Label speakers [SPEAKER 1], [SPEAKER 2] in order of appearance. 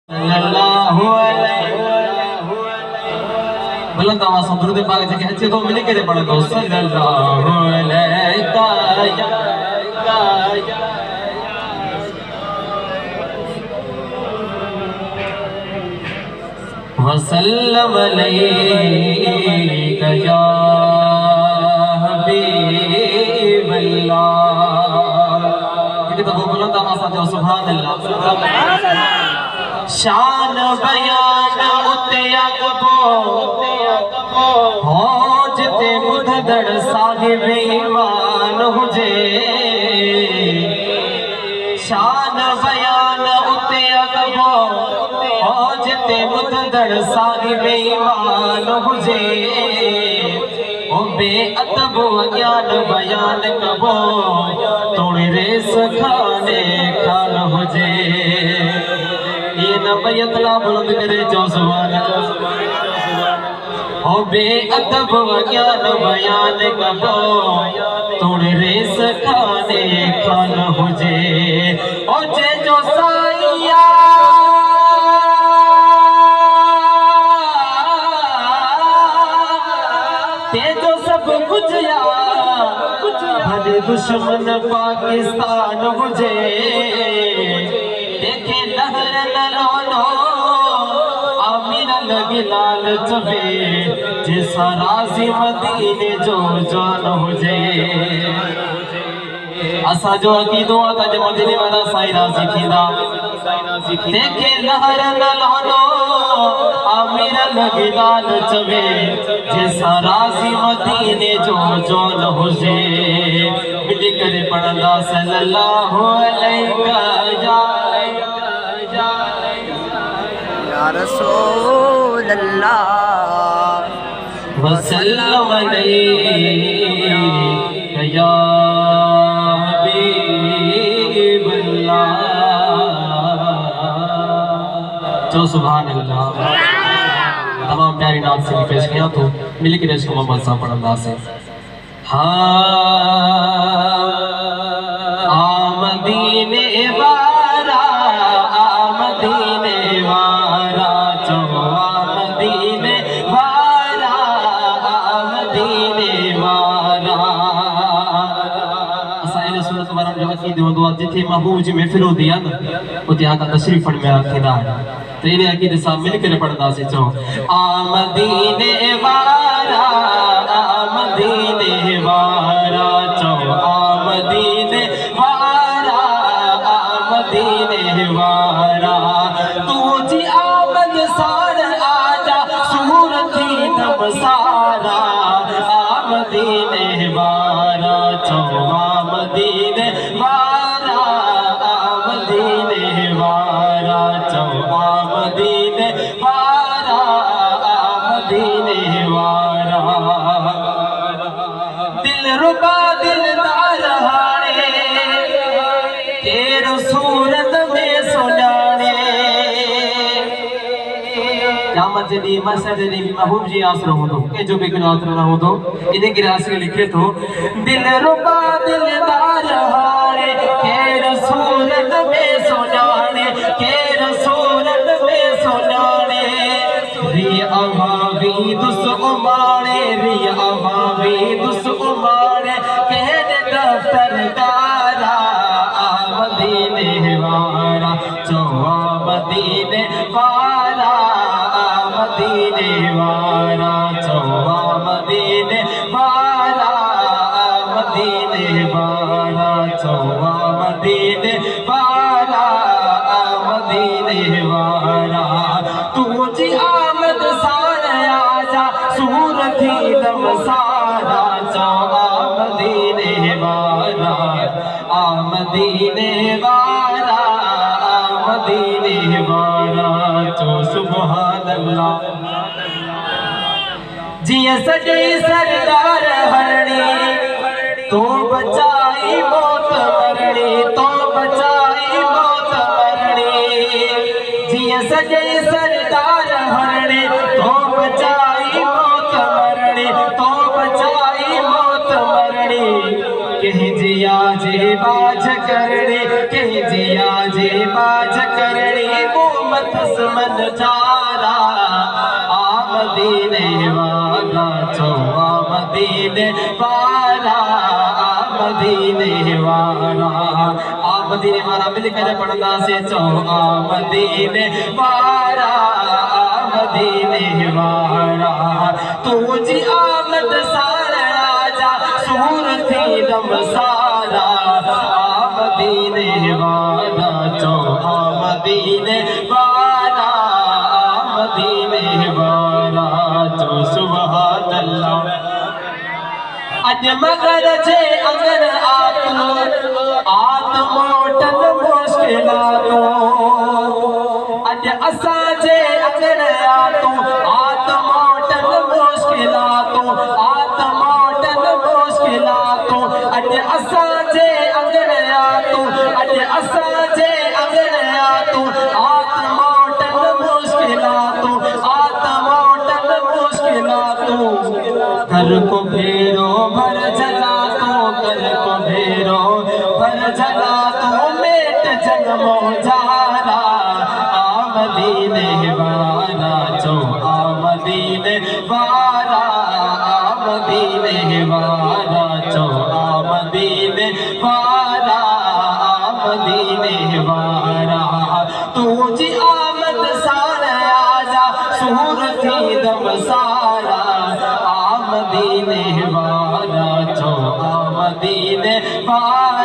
[SPEAKER 1] बुलंद आवाज़ से दुरूद पाक जेके अचे तो मिली करे पढ़ दो सल्लल्लाहु अलैहि वसल्लम अलैका या हबीबल्लाह। ये तो बुलंद आवाज़ से सुभान अल्लाह। शान बयान उते अकबो हो जिते बुधदड़ साहिब ईमान हुजे। शान बयान उते अकबो हो जिते बुधदड़ साहिब ईमान हुजे। ओ बेअदब ज्ञान बयान कबो तोड़े रेस खाने खान हुजे। ये नबयतला बुलंद करे जो सुभान ओ बेअदब ज्ञान बयान कबो तोड़े रेस खाने खान हुजे। ओ जे जो साईया ते जो सब कुछ या भले दुश्मन पाकिस्तान हुजे। देखे लहर ललोनो आमिर लगी लाल चबे जैसा राजी मदीने जो जान हुजे। असा जो अकीदो आता जो मदीने वाला साईं राजी थींदा। देखे लहर ललोनो आमिर लगी लाल चबे जैसा राजी मदीने जो जान हुजे। मिली करे पढ़ंदा सल्लल्लाहु अलैहि
[SPEAKER 2] या रसूल अल्लाह
[SPEAKER 1] वसल्लम अलैका या हबीबल्लाह। जो सुभान अल्लाह। तमाम प्यारी नात से पेश किया तो मिल के रेश को मोहम्मद साहब पढ़ंदा से। हाँ आमदीने वारा आमदीने वारा चो आमदीने वारा आमदीने वारा। असाइले सूरत वारा जो अकीदे होंदो आहे जिथे महबूब जी महफिल होंदी आहे न उते आका तशरीफ फरमाया थींदा आहिनि। तो इन अकीदे सां मिल करे पढ़ंदासीं। चओ आमदीने वारा आमदीने वारा चो आमदीने वारा आमदीने वारा। तू जी आमद सार आजा सूर थी नम सारा आमदीने वारा चो आमदीने वारा आमदीने वारा चो आमदीने वारा आमदीने वारा। दिल रुबा दिलदार हाणे तेरो सूरत में सुञाणे। क़यामत जे ॾींहुं मसर जे ॾींहुं महबूब जी आसरो हूंदो कंहिंजो बि हिकिड़ो आसरो न हूंदो। इन करे आसिर लिखे थो दिल रुबा दिलदार हाणे केरु सूरत में सुञाणे केरु सूरत में सुञाणे। रिय अभावी दुस उमाणे रिय अभावी दुस उमाणे केरे दफ्तर कारा आमदीने वारा चो आमदीने वारा आमदीने वारा चो आमदीने वारा आमदीने वारा चो आमदीने वारा आमदीने वारा। तू जी आमद सार आजा सूर थी दम सारा चो आमदीने वारा आमदीने वारा आमदीने वारा चो सुभान अल्लाह। जिया सजे सरदार हरणी तो बचाई मौत मरणी तो बचाई मौत मरणी। जिया सजे सरदार हरणी तो बचाई मौत मरणी तो बचाई मौत मरणी। कहीं जिया जे बाज करणी कहीं जिया जे बाज करणी वो मत दुश्मन चारा मदीने वाला चो मदीने वाला मदीने वाला मदीने वाला मिलकर पढ़ना से चो मदीने वाला मदीने वाला तुझी आमद सारा आजा सूरती दम सारा मदीने वाला चो मदीने वाला मदीने वाला चो सुभान अल्लाह अज मगर जे अगर आत मोटन मुश्किलातो अज असा जे अगर आत मोटन मुश्किलातो अज असा जे अगर अज असा जे अगर आत मोटन मुश्किलातो कर को भेरो भर जला तो कर को भेरो भर जला तो मेट जन्मो जारा मदीने वाला चो मदीने वाला मदीने वाला चो मदीने वाला मदीने वाला तुझी आमद सारा आजा सूरती दम सारा मदीने वाला चो मदीने वाला